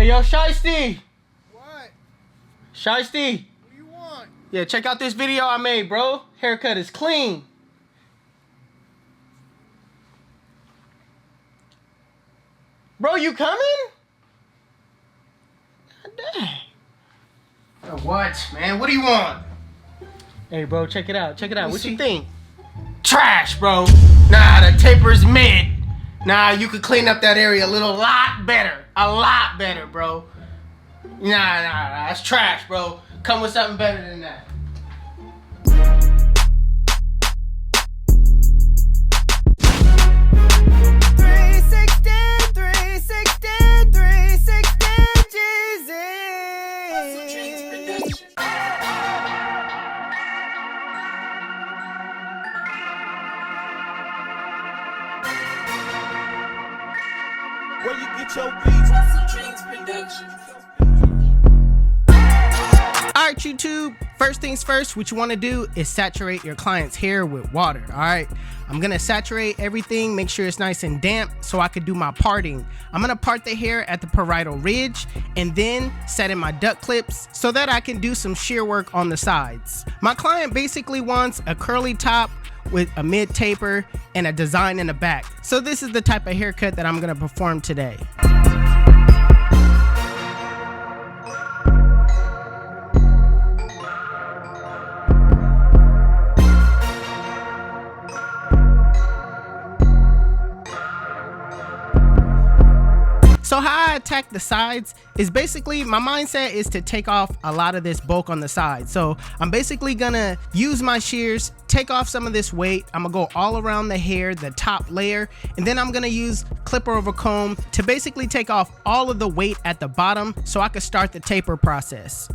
Hey, yo, Shiesty! What? Shiesty! What do you want? Yeah, check out this video I made, bro. Haircut is clean. Bro, you coming? God dang. What, man? What do you want? Hey, bro, check it out. Check it out. What you think? Trash, bro. Nah, the taper's mid. Nah, you could clean up that area a lot better. A lot better, bro. Nah, that's trash, bro. Come with something better than that. Where you get your beats? HustleDreamProduction. Alright, YouTube, first things first, what you want to do is saturate your client's hair with water. Alright, I'm gonna saturate everything, make sure it's nice and damp so I could do my parting. I'm gonna part the hair at the parietal ridge and then set in my duck clips so that I can do some shear work on the sides. My client basically wants a curly top with a mid taper and a design in the back. So this is the type of haircut that I'm gonna perform today. So how I attack the sides is basically, my mindset is to take off a lot of this bulk on the side. So I'm basically gonna use my shears, take off some of this weight. I'm gonna go all around the hair, the top layer, and then I'm gonna use clipper over comb to basically take off all of the weight at the bottom so I can start the taper process.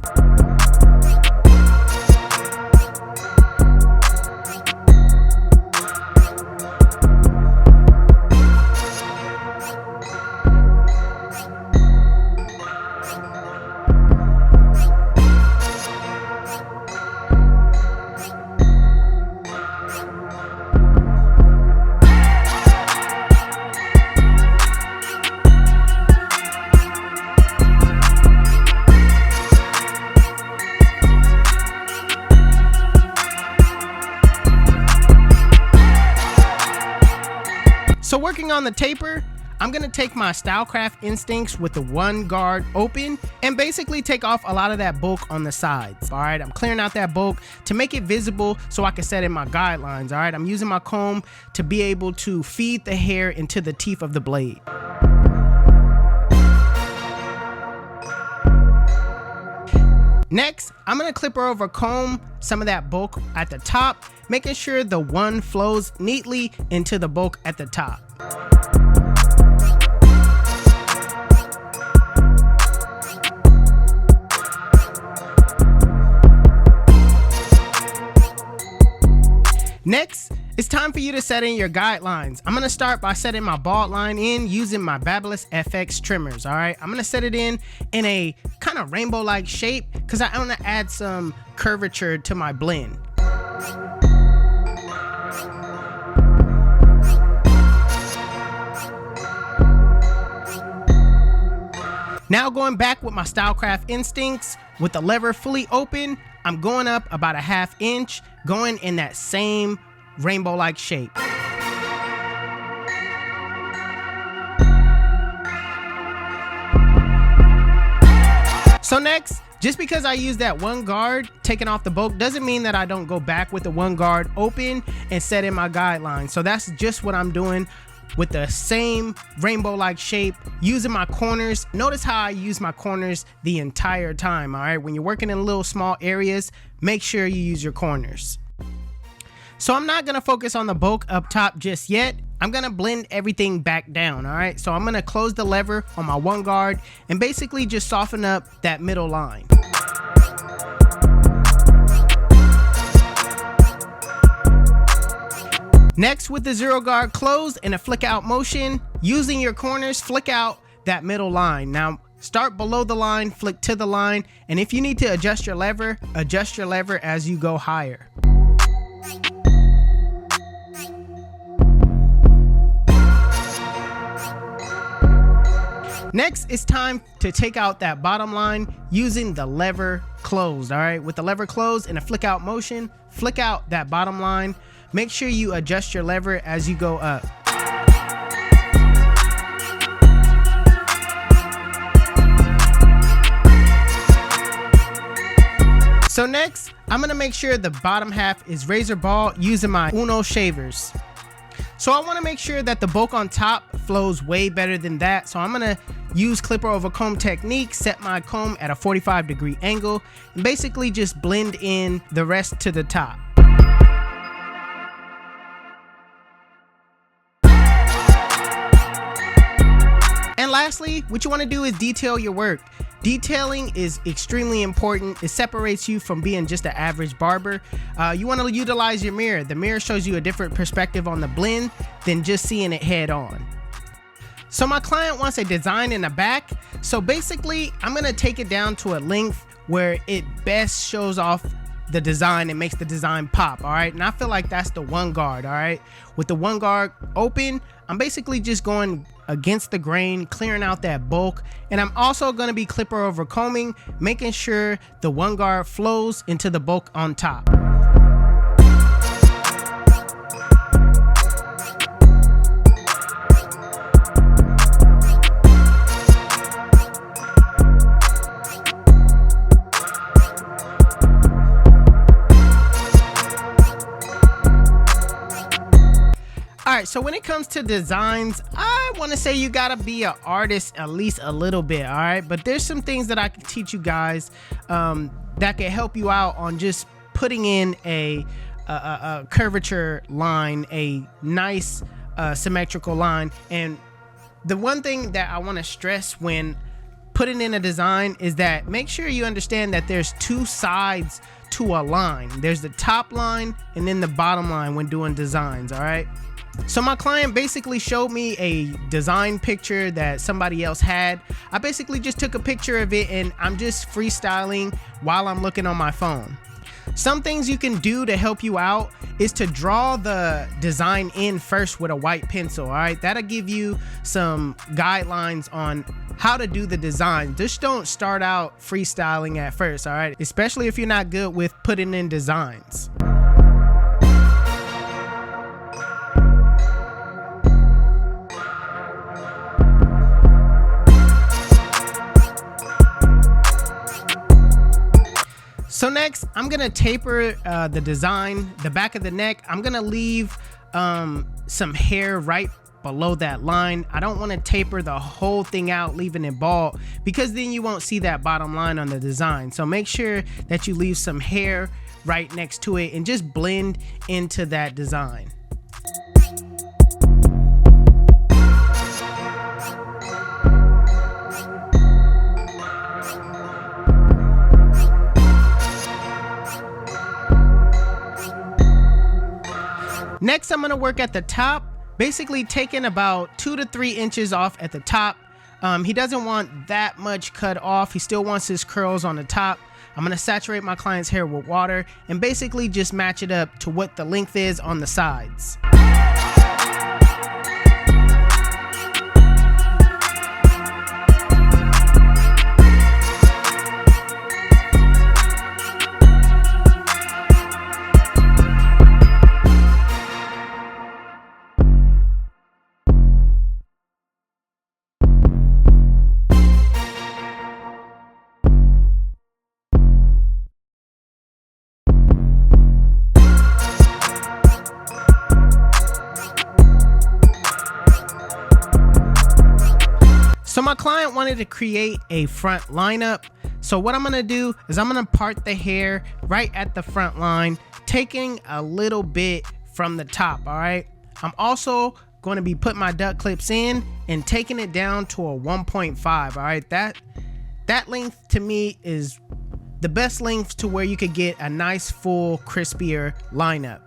So working on the taper, I'm gonna take my Stylecraft instincts with the one guard open and basically take off a lot of that bulk on the sides. All right, I'm clearing out that bulk to make it visible so I can set in my guidelines. All right, I'm using my comb to be able to feed the hair into the teeth of the blade. Next, I'm gonna clipper over comb some of that bulk at the top, making sure the one flows neatly into the bulk at the top. Next, it's time for you to set in your guidelines. I'm gonna start by setting my bald line in using my Babyliss FX trimmers, all right? I'm gonna set it in a kind of rainbow-like shape because I wanna add some curvature to my blend. Now going back with my Stylecraft instincts, with the lever fully open, I'm going up about a ½ inch, going in that same rainbow-like shape. So next, just because I use that one guard taking off the bulk doesn't mean that I don't go back with the one guard open and set in my guidelines. So that's just what I'm doing with the same rainbow-like shape, using my corners. Notice how I use my corners the entire time, all right? When you're working in little small areas, make sure you use your corners. So I'm not gonna focus on the bulk up top just yet. I'm gonna blend everything back down, all right? So I'm gonna close the lever on my one guard and basically just soften up that middle line. Next, with the zero guard closed and a flick out motion, using your corners, flick out that middle line. Now, start below the line, flick to the line, and if you need to adjust your lever as you go higher. Next, it's time to take out that bottom line using the lever closed. All right, with the lever closed in a flick out motion, flick out that bottom line. Make sure you adjust your lever as you go up. So next, I'm gonna make sure the bottom half is razor ball using my Uno shavers. So I wanna make sure that the bulk on top flows way better than that. So I'm gonna use clipper over comb technique, set my comb at a 45-degree angle, and basically just blend in the rest to the top. And lastly, what you wanna do is detail your work. Detailing is extremely important. It separates you from being just an average barber. You want to utilize your mirror. The mirror shows you a different perspective on the blend than just seeing it head on. So my client wants a design in the back. So basically, I'm going to take it down to a length where it best shows off the design and makes the design pop. All right. And I feel like that's the one guard. All right. With the one guard open, I'm basically just going against the grain, clearing out that bulk. And I'm also going to be clipper over combing, making sure the one guard flows into the bulk on top. Alright, so when it comes to designs, I want to say you gotta be an artist at least a little bit, alright? But there's some things that I can teach you guys that can help you out on just putting in a curvature line, a nice symmetrical line. And the one thing that I want to stress when putting in a design is that make sure you understand that there's two sides to a line. There's the top line and then the bottom line when doing designs, alright? So my client basically showed me a design picture that somebody else had. I basically just took a picture of it and I'm just freestyling while I'm looking on my phone. Some things you can do to help you out is to draw the design in first with a white pencil, all right? That'll give you some guidelines on how to do the design. Just don't start out freestyling at first, all right? Especially if you're not good with putting in designs. So next, I'm gonna taper the design, the back of the neck. I'm gonna leave some hair right below that line. I don't want to taper the whole thing out, leaving it bald, because then you won't see that bottom line on the design. So make sure that you leave some hair right next to it and just blend into that design. Next, I'm going to work at the top, basically taking about 2 to 3 inches off at the top. He doesn't want that much cut off. He still wants his curls on the top. I'm going to saturate my client's hair with water and basically just match it up to what the length is on the sides. So my client wanted to create a front lineup. So what I'm gonna do is I'm gonna part the hair right at the front line, taking a little bit from the top, all right? I'm also gonna be putting my duck clips in and taking it down to a 1.5, all right? That length to me is the best length to where you could get a nice, full, crispier lineup.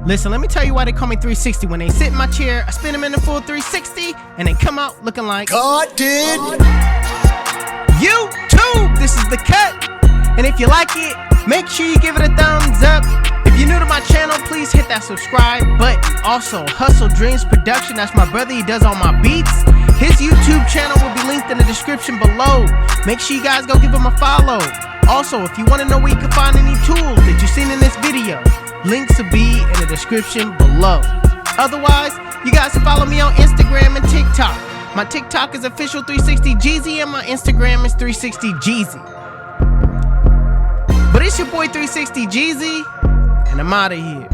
Listen, let me tell you why they call me 360. When they sit in my chair, I spin them in the full 360, and they come out looking like God did. YouTube. This is the cut. And if you like it, make sure you give it a thumbs up. If you're new to my channel, please hit that subscribe button. Also, Hustle Dreams Production, that's my brother, he does all my beats. His YouTube channel will be linked in the description below. Make sure you guys go give him a follow. Also, if you want to know where you can find any tools that you've seen in this video, links will be in the description below. Otherwise, you guys can follow me on Instagram and TikTok. My TikTok is official360Jeezy and my Instagram is 360Jeezy. But it's your boy 360Jeezy, and I'm out of here.